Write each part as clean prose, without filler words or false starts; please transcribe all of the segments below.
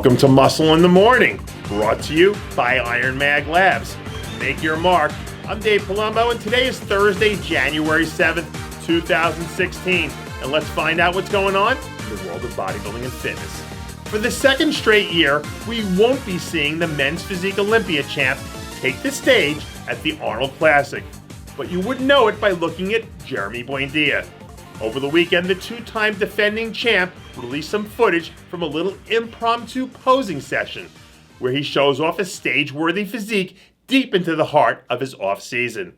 Welcome to Muscle in the Morning, brought to you by Iron Mag Labs. Make your mark. I'm Dave Palumbo, and today is Thursday, January 7th, 2016. And let's find out what's going on in the world of bodybuilding and fitness. For the second straight year, we won't be seeing the men's physique Olympia champ take the stage at the Arnold Classic. But you wouldn't know it by looking at Jeremy Buendia. Over the weekend, the two-time defending champ released some footage from a little impromptu posing session where he shows off a stage-worthy physique deep into the heart of his off-season.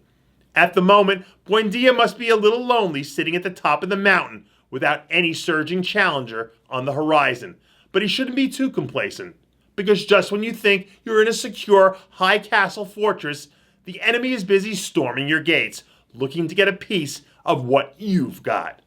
At the moment, Buendia must be a little lonely sitting at the top of the mountain without any surging challenger on the horizon. But he shouldn't be too complacent, because just when you think you're in a secure, high castle fortress, the enemy is busy storming your gates, looking to get a piece of what you've got.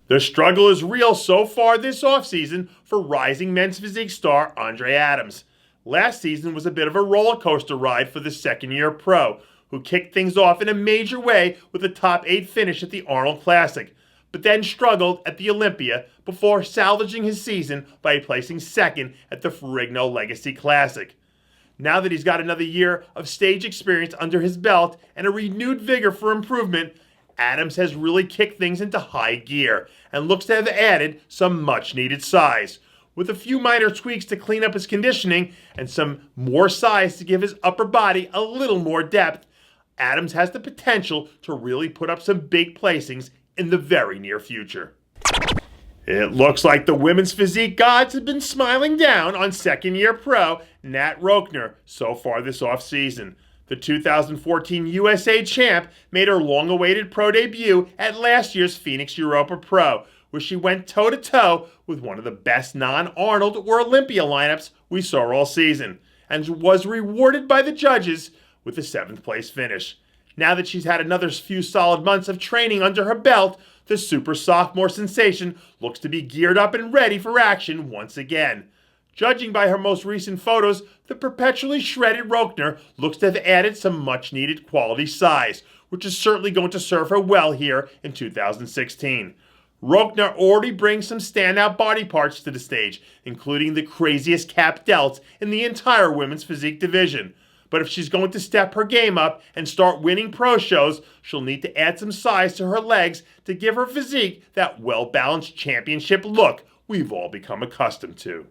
The struggle is real so far this offseason for rising men's physique star Andre Adams. Last season was a bit of a roller coaster ride for the second-year pro, who kicked things off in a major way with a top 8 finish at the Arnold Classic, but then struggled at the Olympia before salvaging his season by placing second at the Ferrigno Legacy Classic. Now that he's got another year of stage experience under his belt and a renewed vigor for improvement, Adams has really kicked things into high gear and looks to have added some much-needed size. With a few minor tweaks to clean up his conditioning and some more size to give his upper body a little more depth, Adams has the potential to really put up some big placings in the very near future. It looks like the women's physique gods have been smiling down on second-year pro Nat Rochner so far this offseason. The 2014 USA champ made her long-awaited pro debut at last year's Phoenix Europa Pro, where she went toe-to-toe with one of the best non-Arnold or Olympia lineups we saw all season, and was rewarded by the judges with a 7th-place finish. Now that she's had another few solid months of training under her belt, the super sophomore sensation looks to be geared up and ready for action once again. Judging by her most recent photos, the perpetually shredded Rochner looks to have added some much-needed quality size, which is certainly going to serve her well here in 2016. Rochner already brings some standout body parts to the stage, including the craziest cap delts in the entire women's physique division. But if she's going to step her game up and start winning pro shows, she'll need to add some size to her legs to give her physique that well-balanced championship look we've all become accustomed to.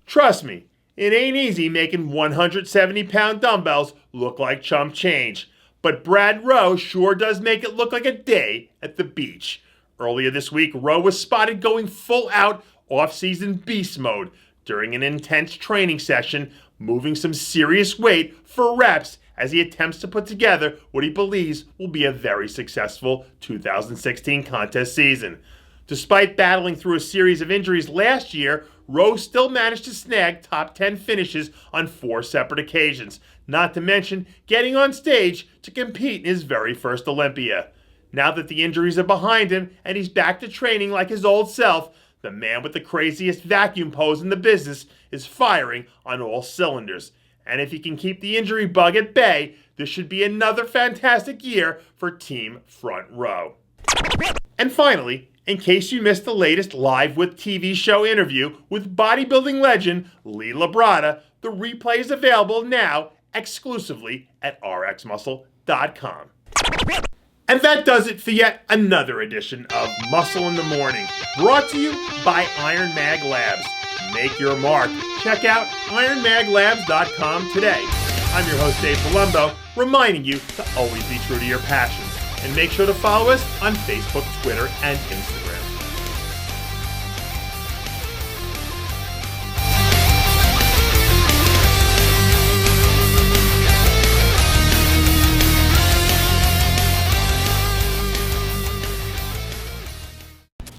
Trust me, it ain't easy making 170-pound dumbbells look like chump change. But Brad Rowe sure does make it look like a day at the beach. Earlier this week, Rowe was spotted going full-out off-season beast mode during an intense training session, moving some serious weight for reps as he attempts to put together what he believes will be a very successful 2016 contest season. Despite battling through a series of injuries last year, Rowe still managed to snag top 10 finishes on 4 separate occasions, not to mention getting on stage to compete in his very first Olympia. Now that the injuries are behind him and he's back to training like his old self, the man with the craziest vacuum pose in the business is firing on all cylinders. And if he can keep the injury bug at bay, this should be another fantastic year for Team Front Row. And finally, in case you missed the latest Live with TV show interview with bodybuilding legend Lee Labrada, the replay is available now exclusively at RxMuscle.com. And that does it for yet another edition of Muscle in the Morning, brought to you by Iron Mag Labs. Make your mark. Check out IronMagLabs.com today. I'm your host, Dave Palumbo, reminding you to always be true to your passions. And make sure to follow us on Facebook, Twitter, and Instagram.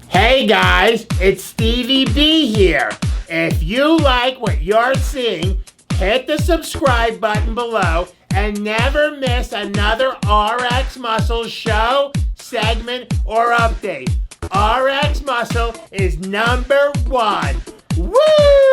Hey guys, it's Stevie B here. If you like what you're seeing, hit the subscribe button below and never miss another RX Muscle show, segment, or update. RX Muscle is #1. Woo!